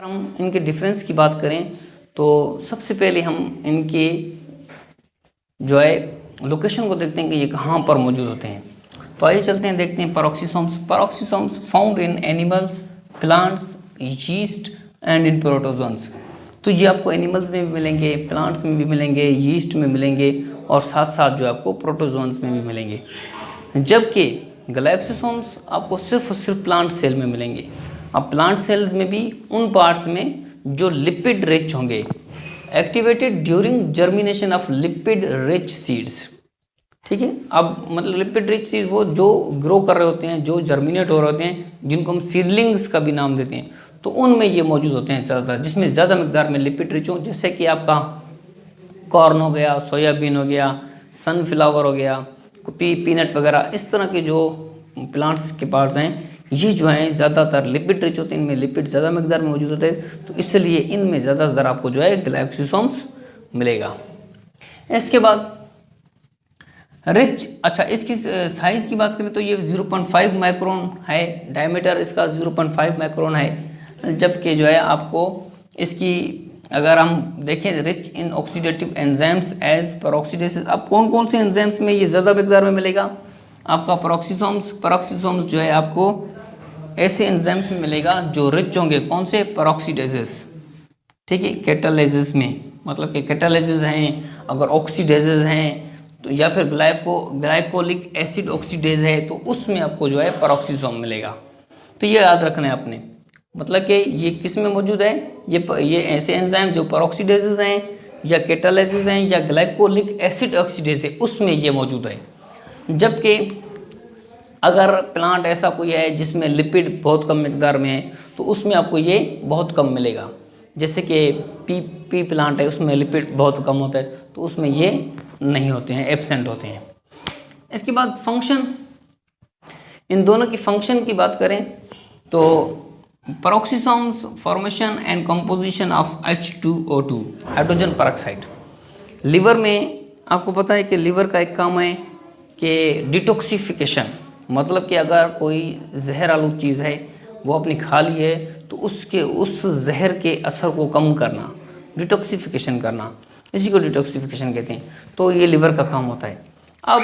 हम इनके डिफरेंस की बात करें तो सबसे पहले हम इनके जो है लोकेशन को देखते हैं कि ये कहाँ पर मौजूद होते हैं। तो आइए चलते हैं, देखते हैं peroxisomes. Peroxisomes found in animals, plants, yeast and in protozoans. तो ये आपको एनिमल्स में भी मिलेंगे, प्लांट्स में भी मिलेंगे, यीस्ट में मिलेंगे और साथ साथ जो आपको प्रोटोजोन्स में भी मिलेंगे। जबकि गैलेक्सिसोम्स आपको सिर्फ और सिर्फ प्लांट सेल में मिलेंगे। अब प्लांट सेल्स में भी उन पार्ट्स में जो लिपिड रिच होंगे, activated during germination of lipid rich seeds. ठीक है, अब मतलब लिपिड रिच सीड्स वो जो ग्रो कर रहे होते हैं, जो जर्मिनेट हो रहे होते हैं, जिनको हम सीडलिंग्स का भी नाम देते हैं, तो उनमें ये मौजूद होते हैं ज़्यादातर, जिसमें ज़्यादा मिकदार में लिपिड रिच हो, जैसे कि आपका कॉर्न हो गया, सोयाबीन हो गया, सनफ्लावर हो गया, पीनट वगैरह। इस तरह के जो प्लांट्स के पार्ट्स हैं ये जो हैं ज़्यादातर लिपिड रिच होते हैं, इनमें लिपिड ज़्यादा मिकदार में मौजूद होते हैं, तो इसलिए इनमें ज़्यादातर आपको जो है गैलेक्सिसोम्स मिलेगा। इसके बाद रिच, अच्छा इसकी साइज़ की बात करें तो ये 0.5 माइक्रोन है, डायमीटर इसका 0.5 माइक्रोन है। जबकि जो है आपको इसकी अगर हम देखें rich in oxidative enzymes as peroxidases. अब कौन कौन से एंजाइम्स में ये ज़्यादा मिकदार में मिलेगा? आपका पेरोक्सिसोम्स जो है आपको ऐसे एंजाइम्स में मिलेगा जो रिच होंगे, कौन से? पेरोक्सीडेसिस। ठीक है, कैटालिसिस में, मतलब कि कैटालिसिस हैं, अगर ऑक्सीडेजेज हैं तो, या फिर ग्लाइकोलिक एसिड ऑक्सीडेज है तो उसमें आपको जो है पेरोक्सिसोम मिलेगा। तो ये याद रखना है आपने, मतलब कि ये किस में मौजूद है, ये ऐसे एंजाइम जो पेरोक्सीडेजेज हैं या कैटालिसिस हैं या ग्लाइकोलिक एसिड ऑक्सीडेज है उसमें ये मौजूद है। जबकि अगर प्लांट ऐसा कोई है जिसमें लिपिड बहुत कम मिकदार में है तो उसमें आपको ये बहुत कम मिलेगा। जैसे कि पी प्लांट है, उसमें लिपिड बहुत कम होता है तो उसमें ये नहीं होते हैं, एब्सेंट होते हैं। इसके बाद फंक्शन, इन दोनों की फंक्शन की बात करें तो peroxisomes formation and composition of H2O2 hydrogen peroxide. Liver में आपको पता है कि लिवर का एक काम है कि डिटॉक्सिफिकेशन, मतलब कि अगर कोई जहर आलू चीज़ है वो अपनी खा ली है तो उसके उस जहर के असर को कम करना, डिटॉक्सिफिकेशन करना, इसी को डिटॉक्सिफिकेशन कहते हैं। तो ये लिवर का काम होता है। अब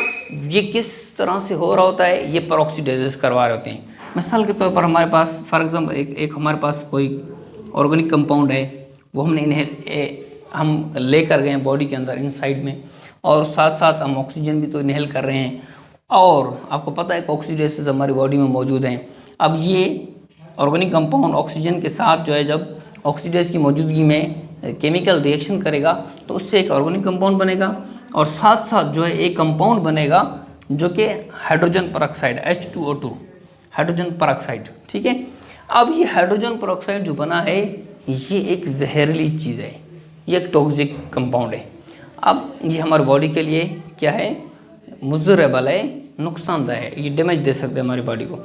ये किस तरह से हो रहा होता है, ये पेरोक्सीडेजेस करवा रहे होते हैं। मिसाल के तौर पर हमारे पास फॉर एग्जाम्पल एक हमारे पास कोई ऑर्गेनिक कंपाउंड है, वो हमने हम लेकर गए हैं बॉडी के अंदर इनसाइड में, और साथ साथ हम ऑक्सीजन भी तो इनहेल कर रहे हैं, और आपको पता है कि ऑक्सीडेजेस हमारी बॉडी में मौजूद हैं। अब ये ऑर्गेनिक कंपाउंड ऑक्सीजन के साथ जो है जब ऑक्सीडेज की मौजूदगी में केमिकल रिएक्शन करेगा तो उससे एक ऑर्गेनिक कंपाउंड बनेगा, और साथ साथ जो है एक कंपाउंड बनेगा जो कि hydrogen peroxide H2O2 hydrogen peroxide. ठीक है, अब ये हाइड्रोजन पेरोक्साइड जो बना है ये एक जहरीली चीज़ है, ये एक टॉक्सिक कंपाउंड है। अब ये हमारी बॉडी के लिए क्या है, मुज़र्रेबल है, नुकसानदायक है, ये डैमेज दे सकते हैं हमारी बॉडी को।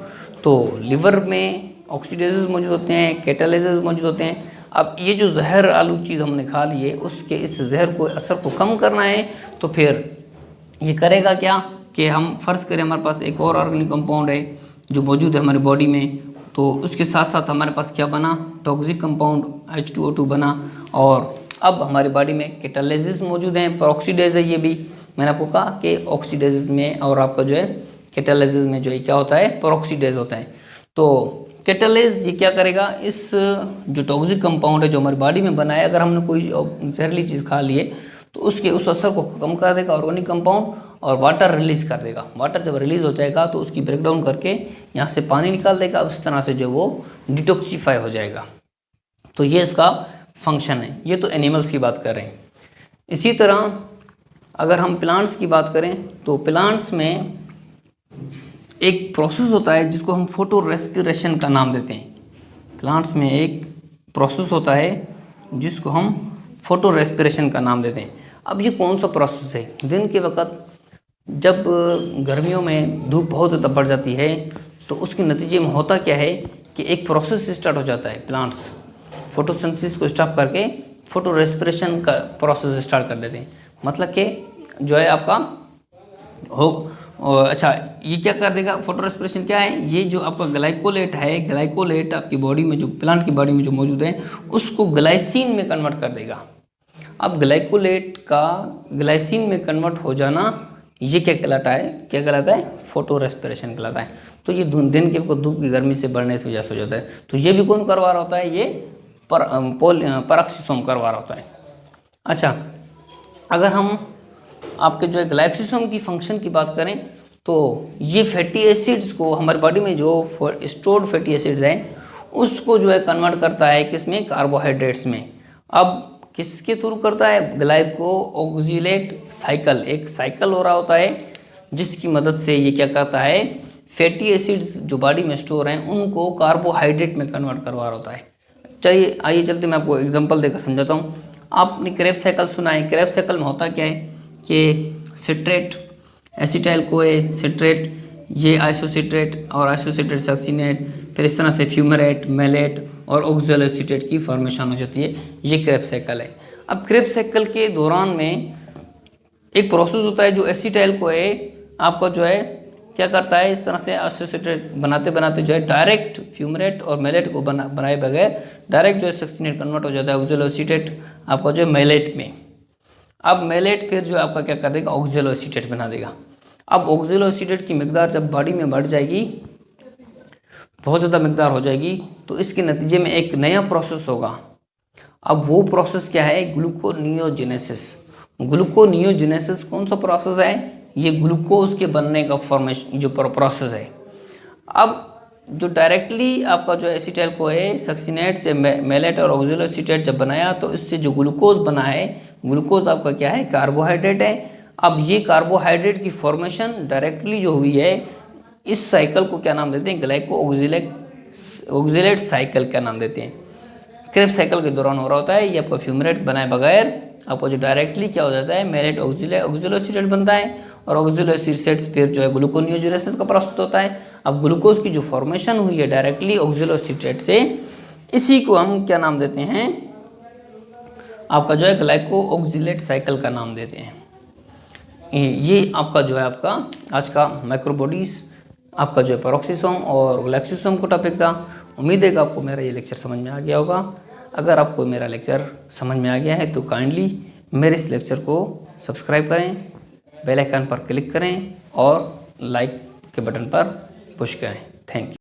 तो लिवर में ऑक्सीडेजेस मौजूद होते हैं, कैटालिसिस मौजूद होते हैं। अब ये जो जहर आलू चीज़ हमने खा ली है उसके इस जहर को असर को कम करना है तो फिर ये करेगा क्या कि हम फ़र्ज़ करें हमारे पास एक और ऑर्गेनिक कंपाउंड है जो मौजूद है हमारी बॉडी में, तो उसके साथ साथ हमारे पास क्या बना, टॉक्सिक कंपाउंड H2O2 बना, और अब हमारी बॉडी में कैटालिसिस मौजूद हैं, पेरोक्सीडेज है ये भी। मैंने आपको कहा कि ऑक्सीडेज में और आपका जो है कैटालिसिस में जो है क्या होता है, पेरोक्सीडेज होता है। तो कैटालिस ये क्या करेगा, इस जो टॉक्सिक कंपाउंड है जो हमारी बॉडी में बना है, अगर हमने कोई जहरीली चीज़ खा ली है तो उसके उस असर को कम कर देगा ऑर्गेनिक कंपाउंड, और वाटर रिलीज़ कर देगा। वाटर जब रिलीज़ हो जाएगा तो उसकी ब्रेकडाउन करके यहाँ से पानी निकाल देगा, उस तरह से जो वो डिटॉक्सीफाई हो जाएगा। तो ये इसका फंक्शन है। ये तो एनिमल्स की बात कर रहे हैं। इसी तरह अगर हम प्लांट्स की बात करें तो प्लांट्स में एक प्रोसेस होता है जिसको हम फोटो रेस्पिरेशन का नाम देते हैं। प्लांट्स में एक प्रोसेस होता है जिसको हम फोटो रेस्पिरेशन का नाम देते हैं। अब ये कौन सा प्रोसेस है, दिन के वक्त जब गर्मियों में धूप बहुत ज़्यादा बढ़ जाती है तो उसके नतीजे में होता क्या है कि एक प्रोसेस स्टार्ट हो जाता है। प्लांट्स फोटोसिंथेसिस को स्टॉप करके फोटो रेस्पिरेशन का प्रोसेस स्टार्ट कर देते हैं। मतलब कि जो है आपका और अच्छा ये क्या कर देगा, फोटो रेस्पिरेशन क्या है, ये जो आपका ग्लाइकोलेट है, ग्लाइकोलेट आपकी बॉडी में जो प्लांट की बॉडी में जो मौजूद है उसको ग्लाइसिन में कन्वर्ट कर देगा। अब ग्लाइकोलेट का ग्लाइसिन में कन्वर्ट हो जाना ये क्या कहलाता है, क्या कहलाता है, फोटो रेस्पिरेशन कहलाता है। तो ये दिन के धूप की गर्मी से बढ़ने से वजह से हो जाता है। तो ये भी कौन करवा रहा होता है, ये पेरोक्सिसोम करवा रहा होता है। अच्छा अगर हम आपके जो है ग्लाइकोसिसोम की फंक्शन की बात करें तो ये फैटी एसिड्स को हमारी बॉडी में जो स्टोर्ड फैटी एसिड्स हैं उसको जो है कन्वर्ट करता है किसमें, कार्बोहाइड्रेट्स में। अब किसके थ्रू करता है, ग्लाइको ऑक्जिलेट साइकिल, एक साइकिल हो रहा होता है जिसकी मदद से ये क्या करता है, फैटी एसिड्स जो बॉडी में स्टोर हैं उनको कार्बोहाइड्रेट में कन्वर्ट करवा रहा होता है। चलिए आइए चलते मैं आपको एग्जांपल देकर समझाता हूँ। आपने क्रेब्स साइकिल सुना है, क्रेब्स साइकिल में होता क्या है कि सिट्रेट, एसिटाइल कोए सिट्रेट, ये आइसोसिट्रेट और आइसोसिट्रेट सक्सिनेट, फिर इस तरह से फ्यूमरेट, मेलेट और ऑक्सैलोसिट्रेट की फॉर्मेशन हो जाती है। ये क्रेब्स साइकिल है। अब क्रेब्स साइकिल के दौरान में एक प्रोसेस होता है जो एसिटाइल कोए आपका जो है क्या करता है, इस तरह से आइसोसिट्रेट बनाते बनाते जो है डायरेक्ट फ्यूमरेट और मेलेट को बनाए बगैर डायरेक्ट जो है सक्सिनेट कन्वर्ट हो जाता है ऑक्सैलोसिट्रेट आपका जो है मेलेट में। अब मेलेट फिर जो आपका क्या कर देगा, ऑक्सैलोसिट्रेट बना देगा। अब ऑक्सैलोसिट्रेट की मिकदार जब बॉडी में बढ़ जाएगी, बहुत ज़्यादा मिकदार हो जाएगी, तो इसके नतीजे में एक नया प्रोसेस होगा। अब वो प्रोसेस क्या है, ग्लूकोनियोजेनेसिस। ग्लूकोनियोजेनेसिस कौन सा प्रोसेस है, ये ग्लूकोज के बनने का फॉर्मेशन जो प्रोसेस है। अब जो डायरेक्टली आपका जो एसिटाइल को है सक्सिनेट से मेलेट और ऑक्सैलोसिट्रेट जब बनाया तो इससे जो ग्लूकोज बना है, ग्लूकोज आपका क्या है, कार्बोहाइड्रेट है। अब ये कार्बोहाइड्रेट की फॉर्मेशन डायरेक्टली जो हुई है, इस साइकिल को क्या नाम देते हैं, ग्लाइको ऑक्जिलेट साइकिल का नाम देते हैं। क्रेब्स साइकिल के दौरान हो रहा होता है। ये आपका फ्यूमरेट बनाए बगैर आपको जो डायरेक्टली क्या हो जाता है, मेलेट ऑक्सैलोसिट्रेट बनता है और ऑक्सैलोसिट्रेट फिर जो है ग्लूकोनियोजेनेसिस का प्रोसेस होता है। अब ग्लूकोज की जो फॉर्मेशन हुई है डायरेक्टली ऑक्सैलोसिट्रेट से, इसी को हम क्या नाम देते हैं, आपका जो है ग्लाइको ऑक्जिलेट साइकिल का नाम देते हैं। ये आपका जो है आपका आज का माइक्रोबॉडीज आपका जो है पेरोक्सिसोम और ग्लाइकोसिसोम का टॉपिक था। उम्मीद है कि आपको मेरा ये लेक्चर समझ में आ गया होगा। अगर आपको मेरा लेक्चर समझ में आ गया है तो काइंडली मेरे इस लेक्चर को सब्सक्राइब करें, बेल आइकन पर क्लिक करें और लाइक के बटन पर पुश करें। Thank you.